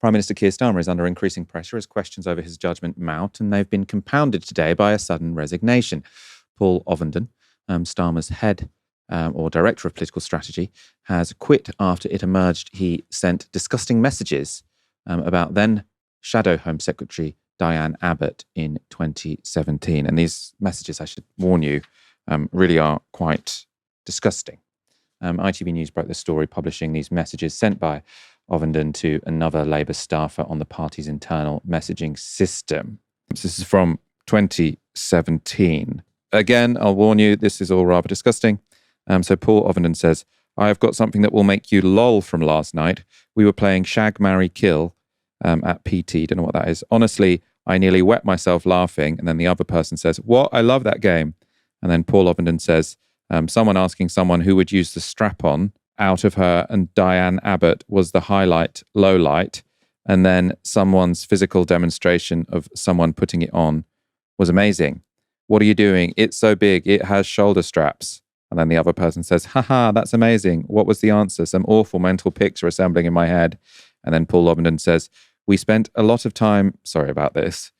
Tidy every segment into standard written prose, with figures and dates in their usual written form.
Prime Minister Keir Starmer is under increasing pressure as questions over his judgment mount, and they've been compounded today by a sudden resignation. Paul Ovenden, Starmer's head or director of political strategy, has quit after it emerged he sent disgusting messages about then Shadow Home Secretary Diane Abbott in 2017. And these messages, I should warn you, really are quite disgusting. ITV News broke the story, publishing these messages sent by Ovenden to another Labour staffer on the party's internal messaging system. This is from 2017. Again, I'll warn you, this is all rather disgusting. So Paul Ovenden says, "I have got something that will make you lol from last night. We were playing Shag, Marry, Kill at PT. Don't know what that is. Honestly, I nearly wet myself laughing." And then the other person says, "What? I love that game." And then Paul Ovenden says, someone asking someone who would use the strap-on out of her, and Diane Abbott was the highlight, low light. And then someone's physical demonstration of someone putting it on was amazing. "What are you doing? It's so big. It has shoulder straps." And then the other person says, "Haha, that's amazing. What was the answer? Some awful mental pics are assembling in my head." And then Paul Ovenden says, "We spent a lot of time," sorry about this,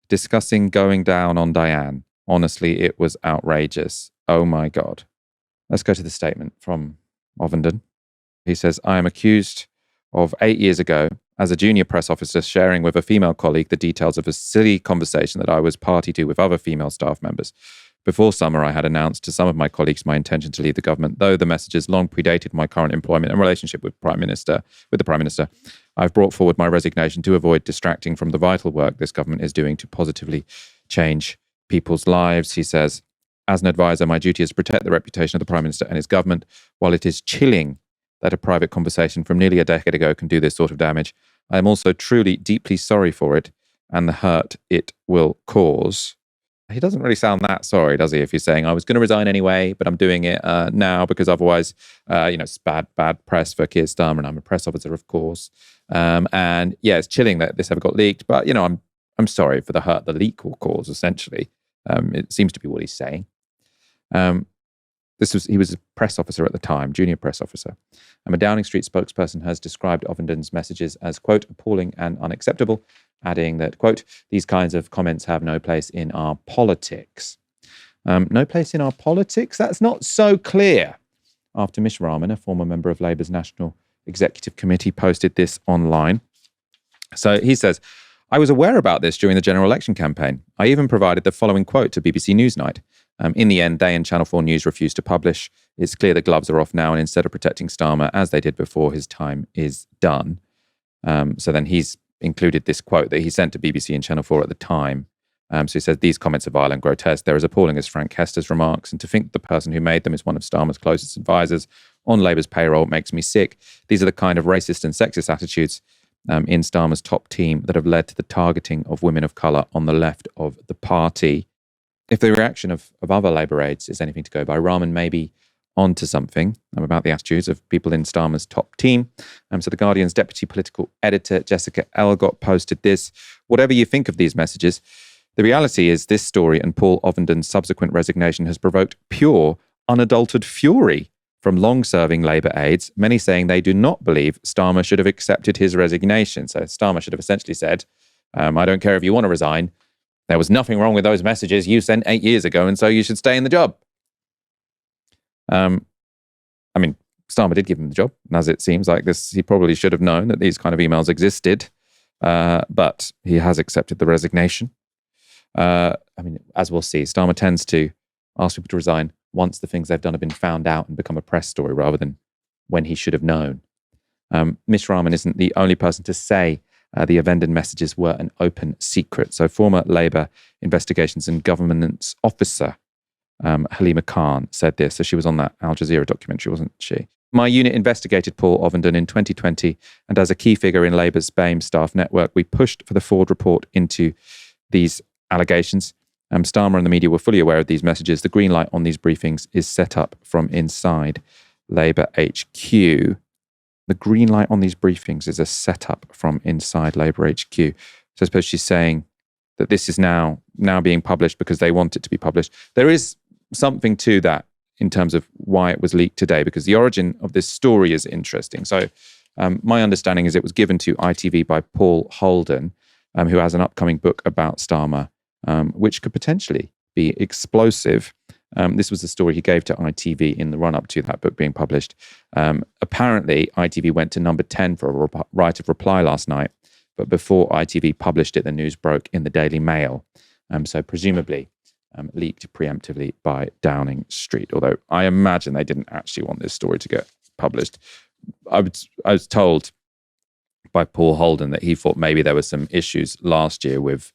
"discussing going down on Diane. Honestly, it was outrageous. Oh my God." Let's go to the statement from Ovenden. He says, "I am accused of 8 years ago, as a junior press officer, sharing with a female colleague the details of a silly conversation that I was party to with other female staff members. Before summer, I had announced to some of my colleagues my intention to leave the government, though the messages long predated my current employment and relationship with the Prime Minister. I've brought forward my resignation to avoid distracting from the vital work this government is doing to positively change people's lives." He says, "As an advisor, my duty is to protect the reputation of the Prime Minister and his government. While it is chilling that a private conversation from nearly a decade ago can do this sort of damage, I am also truly, deeply sorry for it and the hurt it will cause." He doesn't really sound that sorry, does he? If he's saying, "I was going to resign anyway, but I'm doing it now because otherwise, it's bad press for Keir Starmer, and I'm a press officer, of course. And yeah, it's chilling that this ever got leaked, but I'm sorry for the hurt the leak will cause." Essentially, it seems to be what he's saying. He was a press officer at the time, junior press officer. A Downing Street spokesperson has described Ovenden's messages as, quote, "appalling and unacceptable," adding that, quote, "these kinds of comments have no place in our politics." No place in our politics? That's not so clear. After Mish Rahman, a former member of Labour's National Executive Committee, posted this online. So he says, "I was aware about this during the general election campaign. I even provided the following quote to BBC Newsnight. In the end, they and Channel 4 News refused to publish. It's clear the gloves are off now, and instead of protecting Starmer, as they did before, his time is done." So then he's included this quote that he sent to BBC and Channel 4 at the time. So he says, "These comments are vile and grotesque. They're as appalling as Frank Hester's remarks, and to think the person who made them is one of Starmer's closest advisors on Labour's payroll makes me sick. These are the kind of racist and sexist attitudes in Starmer's top team that have led to the targeting of women of colour on the left of the party." If the reaction of other Labour aides is anything to go by, Rahman may be onto something about the attitudes of people in Starmer's top team. So The Guardian's deputy political editor, Jessica Elgott, posted this. "Whatever you think of these messages, the reality is this story and Paul Ovenden's subsequent resignation has provoked pure, unadulterated fury from long-serving Labour aides, many saying they do not believe Starmer should have accepted his resignation." So Starmer should have essentially said, "I don't care if you want to resign. There was nothing wrong with those messages you sent 8 years ago, and so you should stay in the job." Starmer did give him the job, and as it seems like this, he probably should have known that these kind of emails existed, but he has accepted the resignation. As we'll see, Starmer tends to ask people to resign once the things they've done have been found out and become a press story, rather than when he should have known. Mish Rahman isn't the only person to say the Ovenden messages were an open secret. So former Labour Investigations and Governance Officer Halima Khan said this. So she was on that Al Jazeera documentary, wasn't she? "My unit investigated Paul Ovenden in 2020, and as a key figure in Labour's BAME staff network, we pushed for the Ford report into these allegations. Starmer and the media were fully aware of these messages. The green light on these briefings is set up from inside Labour HQ." The green light on these briefings is a setup from inside Labour HQ. So I suppose she's saying that this is now being published because they want it to be published. There is something to that in terms of why it was leaked today, because the origin of this story is interesting. So My understanding is it was given to ITV by Paul Holden, who has an upcoming book about Starmer, which could potentially be explosive. This was the story he gave to ITV in the run-up to that book being published. Apparently, ITV went to number 10 for a right of reply last night, but before ITV published it, the news broke in the Daily Mail. So presumably leaked preemptively by Downing Street, although I imagine they didn't actually want this story to get published. I was told by Paul Holden that he thought maybe there were some issues last year with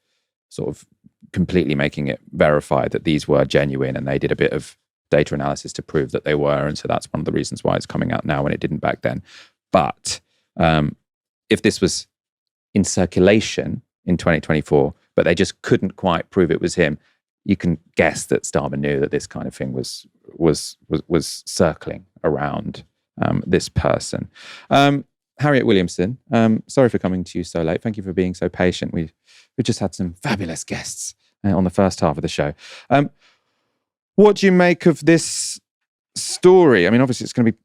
sort of completely making it verified that these were genuine, and they did a bit of data analysis to prove that they were, and so that's one of the reasons why it's coming out now when it didn't back then. But if this was in circulation in 2024, but they just couldn't quite prove it was him, you can guess that Starmer knew that this kind of thing was circling around this person. Harriet Williamson, sorry for coming to you so late. Thank you for being so patient. We've just had some fabulous guests on the first half of the show. What do you make of this story? I mean, obviously it's going to be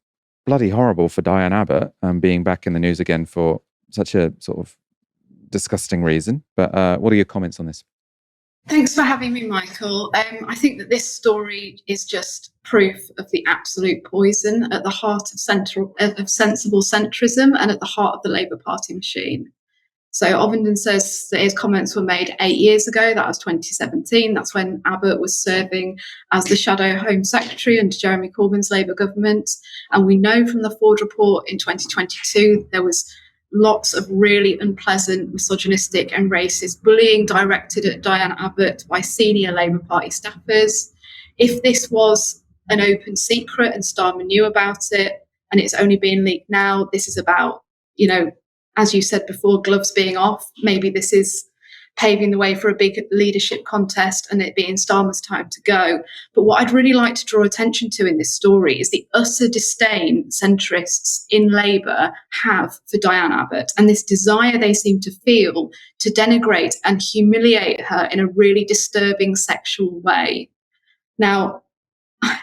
bloody horrible for Diane Abbott being back in the news again for such a sort of disgusting reason. But what are your comments on this? Thanks for having me, Michael. I think that this story is just proof of the absolute poison at the heart of sensible centrism and at the heart of the Labour Party machine. So Ovenden says that his comments were made 8 years ago. That was 2017. That's when Abbott was serving as the Shadow Home Secretary under Jeremy Corbyn's Labour government. And we know from the Ford report in 2022, there was lots of really unpleasant, misogynistic and racist bullying directed at Diane Abbott by senior Labour Party staffers. If this was an open secret and Starmer knew about it and it's only being leaked now, this is about, as you said before, gloves being off. Maybe this is paving the way for a big leadership contest and it being Starmer's time to go. But what I'd really like to draw attention to in this story is the utter disdain centrists in Labour have for Diane Abbott and this desire they seem to feel to denigrate and humiliate her in a really disturbing sexual way. Now,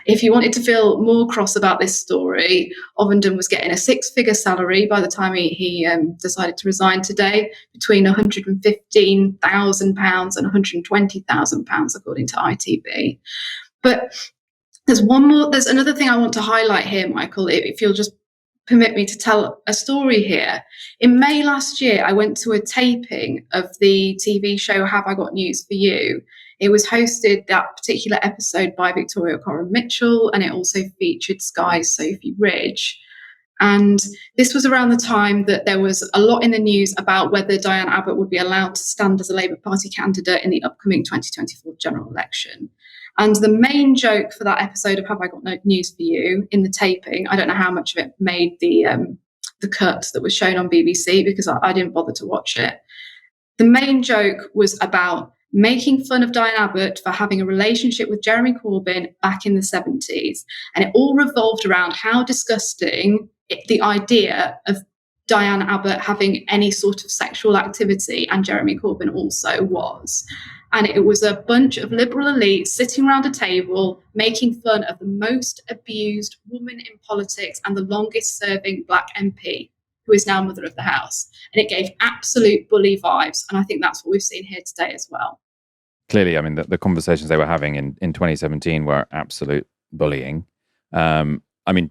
if you wanted to feel more cross about this story, Ovenden was getting a six-figure salary by the time he decided to resign today, between £115,000 and £120,000, according to ITV. But there's another thing I want to highlight here, Michael, if you'll just permit me to tell a story here. In May last year, I went to a taping of the TV show Have I Got News for You? It was hosted, that particular episode, by Victoria Coren Mitchell, and it also featured Sky's Sophie Ridge. And this was around the time that there was a lot in the news about whether Diane Abbott would be allowed to stand as a Labour Party candidate in the upcoming 2024 general election. And the main joke for that episode of Have I Got News for You in the taping, I don't know how much of it made the cut that was shown on BBC because I didn't bother to watch it. The main joke was about making fun of Diane Abbott for having a relationship with Jeremy Corbyn back in the 70s. And it all revolved around how disgusting the idea of Diane Abbott having any sort of sexual activity, and Jeremy Corbyn also, was. And it was a bunch of liberal elites sitting around a table making fun of the most abused woman in politics and the longest serving Black MP, who is now Mother of the House. And it gave absolute bully vibes. And I think that's what we've seen here today as well. Clearly, I mean, the conversations they were having in 2017 were absolute bullying. I mean,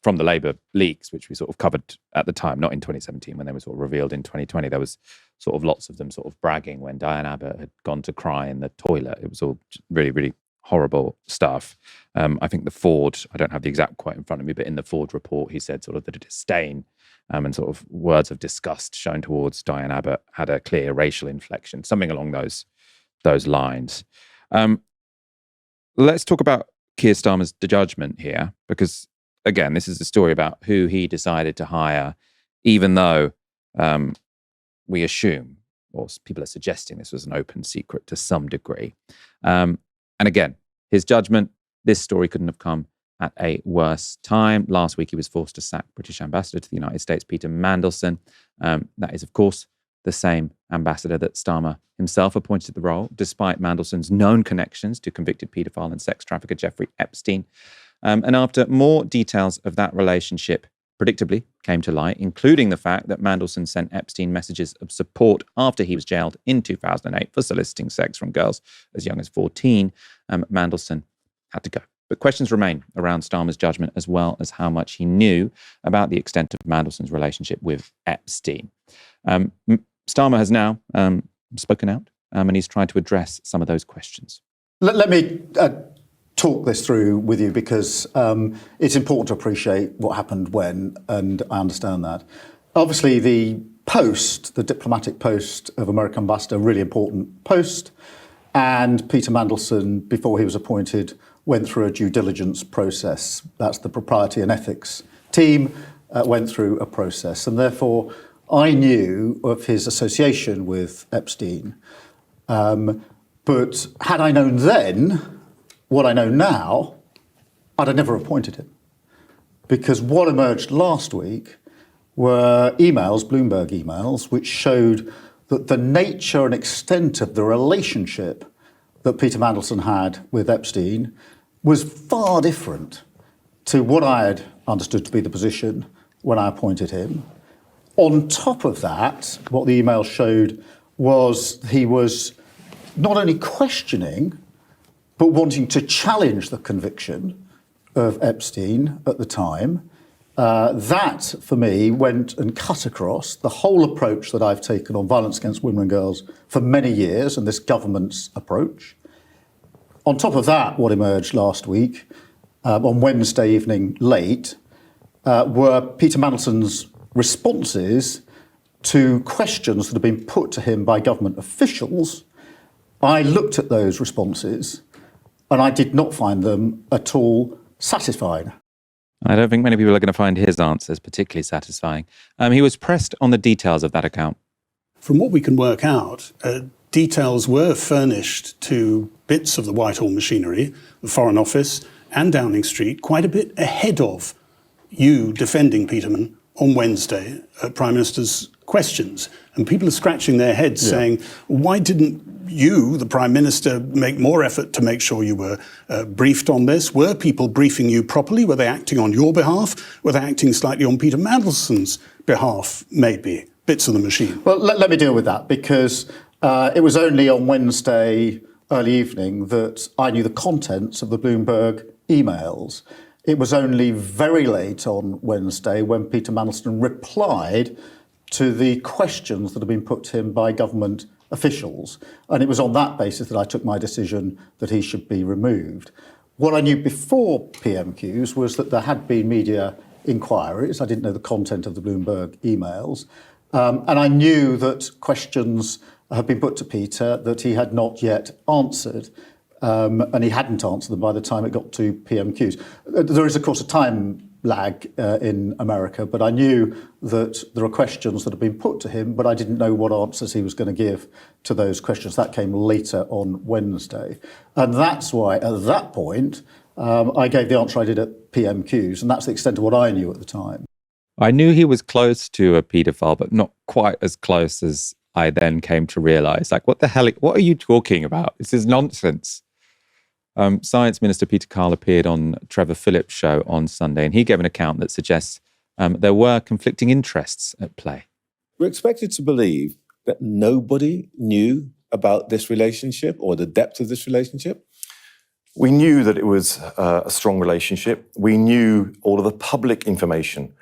from the Labour leaks, which we sort of covered at the time, not in 2017 when they were sort of revealed in 2020, there was sort of lots of them sort of bragging when Diane Abbott had gone to cry in the toilet. It was all really, really horrible stuff. I think the Ford, I don't have the exact quote in front of me, but in the Ford report, he said sort of that the disdain and sort of words of disgust shown towards Diane Abbott had a clear racial inflection, something along those lines. Let's talk about Keir Starmer's judgment here, because again, this is a story about who he decided to hire, even though we assume, or people are suggesting this was an open secret to some degree. And again, his judgment, this story couldn't have come at a worse time. Last week, he was forced to sack British Ambassador to the United States, Peter Mandelson. That is, of course, the same ambassador that Starmer himself appointed to the role, despite Mandelson's known connections to convicted paedophile and sex trafficker Jeffrey Epstein. And after more details of that relationship predictably came to light, including the fact that Mandelson sent Epstein messages of support after he was jailed in 2008 for soliciting sex from girls as young as 14. Mandelson had to go. But questions remain around Starmer's judgment, as well as how much he knew about the extent of Mandelson's relationship with Epstein. Starmer has now spoken out, and he's tried to address some of those questions. Let me talk this through with you, because it's important to appreciate what happened when, and I understand that. Obviously, the diplomatic post of American ambassador, really important post, and Peter Mandelson, before he was appointed, went through a due diligence process. That's the propriety and ethics team, went through a process. And therefore, I knew of his association with Epstein. But had I known then what I know now, I'd have never appointed him. Because what emerged last week were emails, Bloomberg emails, which showed that the nature and extent of the relationship that Peter Mandelson had with Epstein was far different to what I had understood to be the position when I appointed him. On top of that, what the email showed was he was not only questioning, but wanting to challenge the conviction of Epstein at the time. That, for me, went and cut across the whole approach that I've taken on violence against women and girls for many years, and this government's approach. On top of that, what emerged last week, on Wednesday evening late, were Peter Mandelson's responses to questions that have been put to him by government officials. I looked at those responses and I did not find them at all satisfying. I don't think many people are going to find his answers particularly satisfying. He was pressed on the details of that account. From what we can work out, details were furnished to bits of the Whitehall machinery, the Foreign Office and Downing Street, quite a bit ahead of you defending Peterman on Wednesday at Prime Minister's questions. And people are scratching their heads saying, why didn't you, the Prime Minister, make more effort to make sure you were briefed on this? Were people briefing you properly? Were they acting on your behalf? Were they acting slightly on Peter Mandelson's behalf, maybe? Bits of the machine. Well, let me deal with that, because it was only on Wednesday early evening that I knew the contents of the Bloomberg emails. It was only very late on Wednesday when Peter Mandelson replied to the questions that had been put to him by government officials. And it was on that basis that I took my decision that he should be removed. What I knew before PMQs was that there had been media inquiries. I didn't know the content of the Bloomberg emails. And I knew that questions had been put to Peter that he had not yet answered. And he hadn't answered them by the time it got to PMQs. There is, of course, a time lag in America, but I knew that there are questions that have been put to him, but I didn't know what answers he was going to give to those questions. That came later on Wednesday. And that's why, at that point, I gave the answer I did at PMQs, and that's the extent of what I knew at the time. I knew he was close to a paedophile, but not quite as close as I then came to realise. Like, what the hell? What are you talking about? This is nonsense. Science Minister Peter Carl appeared on Trevor Phillips' show on Sunday, and he gave an account that suggests there were conflicting interests at play. We're expected to believe that nobody knew about this relationship or the depth of this relationship. We knew that it was a strong relationship. We knew all of the public information.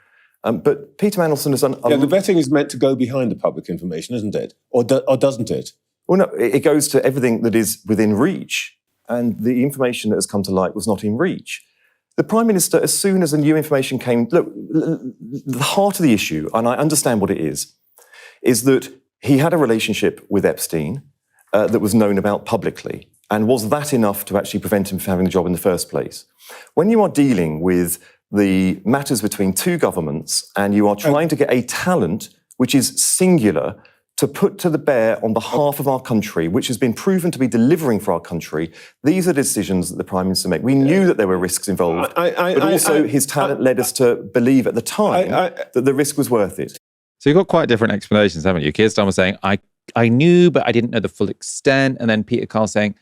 But Peter Mandelson has done... the vetting is meant to go behind the public information, isn't it? Or doesn't it? Well, no, it goes to everything that is within reach. And the information that has come to light was not in reach. The Prime Minister, as soon as the new information came... Look, the heart of the issue, and I understand what it is that he had a relationship with Epstein that was known about publicly. And was that enough to actually prevent him from having the job in the first place? When you are dealing with the matters between two governments and you are trying to get a talent which is singular to put to the bear on behalf of our country, which has been proven to be delivering for our country, these are decisions that the Prime Minister made. We knew that there were risks involved, but also his talent led us to believe at the time that the risk was worth it. So you've got quite different explanations, haven't you? Keir Starmer saying, I knew, but I didn't know the full extent. And then Peter Carl saying,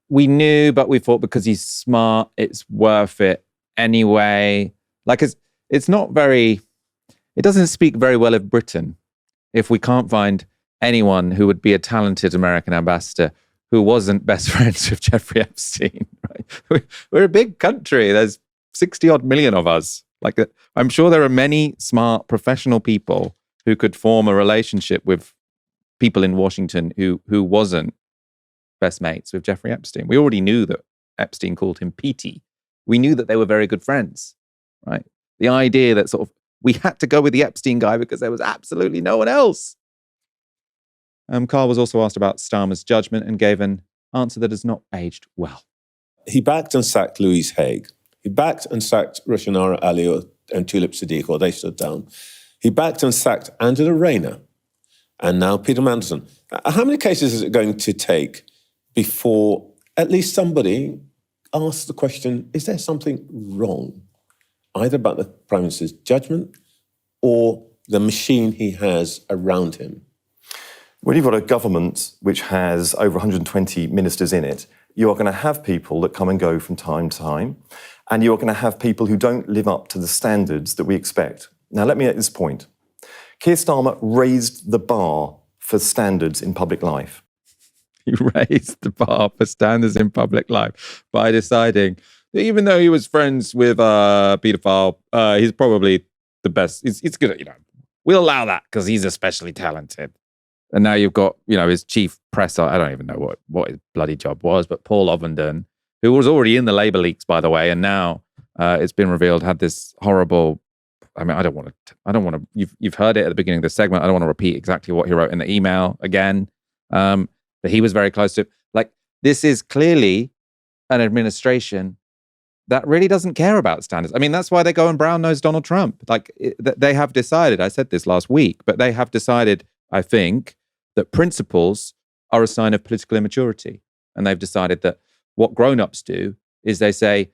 we knew, but we thought because he's smart, it's worth it anyway. Like, it's not very it doesn't speak very well of Britain if we can't find anyone who would be a talented American ambassador who wasn't best friends with Jeffrey Epstein. Right? We're a big country. There's 60 odd million of us. Like, I'm sure there are many smart professional people who could form a relationship with people in Washington who wasn't best mates with Jeffrey Epstein. We already knew that Epstein called him Petey. We knew that they were very good friends, right? The idea that sort of we had to go with the Epstein guy because there was absolutely no one else. Carl was also asked about Starmer's judgment and gave an answer that has not aged well. He backed and sacked Louise Haig. He backed and sacked Rushanara Ali and Tulip Siddiq, or they stood down. He backed and sacked Angela Rayner and now Peter Mandelson. How many cases is it going to take before at least somebody asks the question, is there something wrong, either about the Prime Minister's judgment or the machine he has around him? When you've got a government which has over 120 ministers in it, you are going to have people that come and go from time to time, and you are going to have people who don't live up to the standards that we expect. Now, let me make this point. Keir Starmer raised the bar for standards in public life. He raised the bar for standards in public life by deciding that even though he was friends with a paedophile, he's probably the best. It's good, we'll allow that because he's especially talented. And now you've got, his chief presser, I don't even know what his bloody job was, but Paul Ovenden, who was already in the Labour leaks, by the way, and now it's been revealed, had this horrible, I don't want to, you've heard it at the beginning of the segment, I don't want to repeat exactly what he wrote in the email again, but he was very close to, this is clearly an administration that really doesn't care about standards. That's why they go and brown-nose Donald Trump. They have decided, I said this last week, but they have decided, I think, that principles are a sign of political immaturity. And they've decided that what grown-ups do is they say,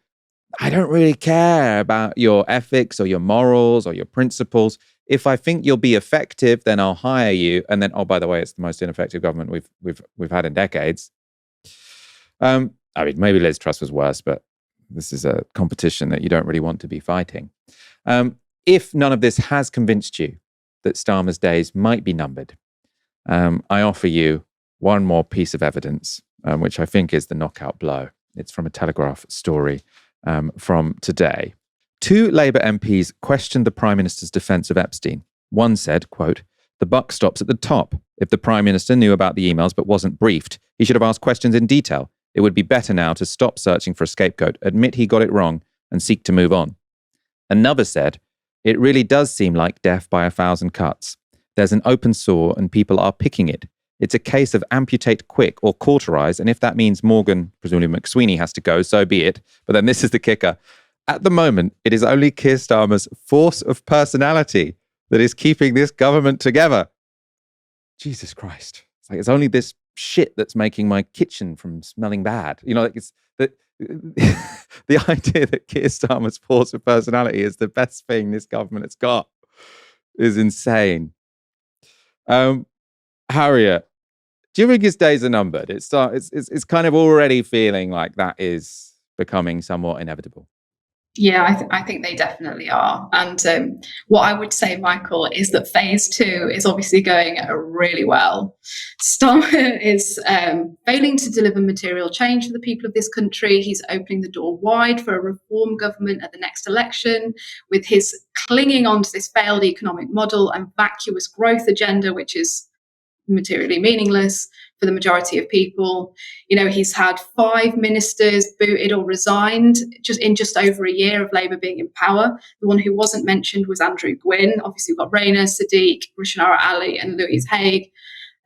I don't really care about your ethics or your morals or your principles. If I think you'll be effective, then I'll hire you. And then, oh, by the way, it's the most ineffective government we've had in decades. Maybe Liz Truss was worse, but this is a competition that you don't really want to be fighting. If none of this has convinced you that Starmer's days might be numbered, I offer you one more piece of evidence, which I think is the knockout blow. It's from a Telegraph story from today. 2 Labour MPs questioned the Prime Minister's defence of Epstein. One said, quote, "The buck stops at the top. If the Prime Minister knew about the emails but wasn't briefed, he should have asked questions in detail. It would be better now to stop searching for a scapegoat, admit he got it wrong, and seek to move on." Another said, "It really does seem like death by 1,000 cuts. There's an open sore and people are picking it. It's a case of amputate quick or cauterize, and if that means Morgan, presumably McSweeney, has to go, so be it. But then this is the kicker. At the moment, it is only Keir Starmer's force of personality that is keeping this government together." Jesus Christ. It's only this shit that's making my kitchen from smelling bad. It's the idea that Keir Starmer's force of personality is the best thing this government has got is insane. Harriet, do you think his days are numbered? It's kind of already feeling like that is becoming somewhat inevitable. Yeah, I think they definitely are. And what I would say, Michael, is that phase 2 is obviously going really well. Starmer is failing to deliver material change for the people of this country. He's opening the door wide for a reform government at the next election, with his clinging on to this failed economic model and vacuous growth agenda, which is materially meaningless for the majority of people. He's had 5 ministers booted or resigned just over a year of Labour being in power. The one who wasn't mentioned was Andrew Gwynn. Obviously, we've got Rayner, Siddiq, Rushanara Ali and Louise Haig.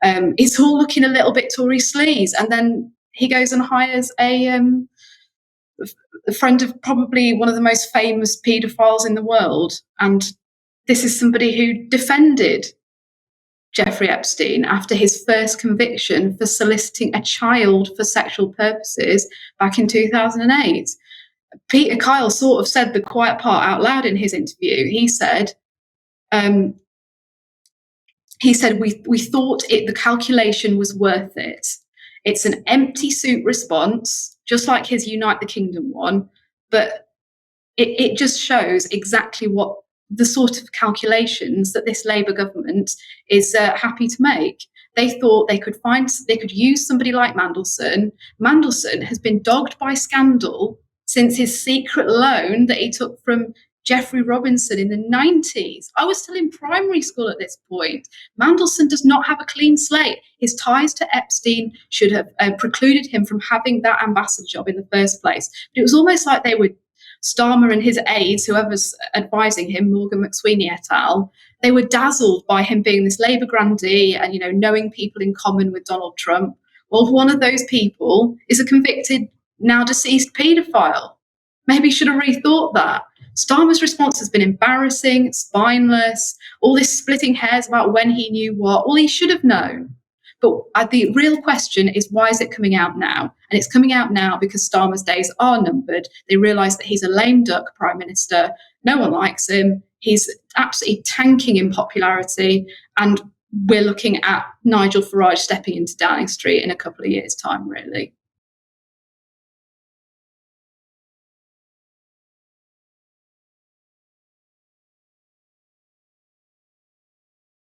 It's all looking a little bit Tory sleaze. And then he goes and hires a friend of probably one of the most famous paedophiles in the world. And this is somebody who defended Jeffrey Epstein after his first conviction for soliciting a child for sexual purposes back in 2008. Peter Kyle sort of said the quiet part out loud in his interview. He said, we thought the calculation was worth it. It's an empty suit response, just like his Unite the Kingdom one, but it just shows exactly what the sort of calculations that this Labour government is happy to make. They thought they could use somebody like Mandelson. Mandelson has been dogged by scandal since his secret loan that he took from Jeffrey Robinson in the 90s. I was still in primary school at this point. Mandelson does not have a clean slate. His ties to Epstein should have precluded him from having that ambassador job in the first place. But it was almost like they were Starmer and his aides, whoever's advising him, Morgan McSweeney et al., they were dazzled by him being this Labour grandee and, knowing people in common with Donald Trump. Well, one of those people is a convicted, now deceased paedophile. Maybe he should have rethought that. Starmer's response has been embarrassing, spineless, all this splitting hairs about when he knew what. Well, he should have known. But the real question is, why is it coming out now? And it's coming out now because Starmer's days are numbered. They realise that he's a lame duck prime minister. No one likes him. He's absolutely tanking in popularity. And we're looking at Nigel Farage stepping into Downing Street in a couple of years' time, really.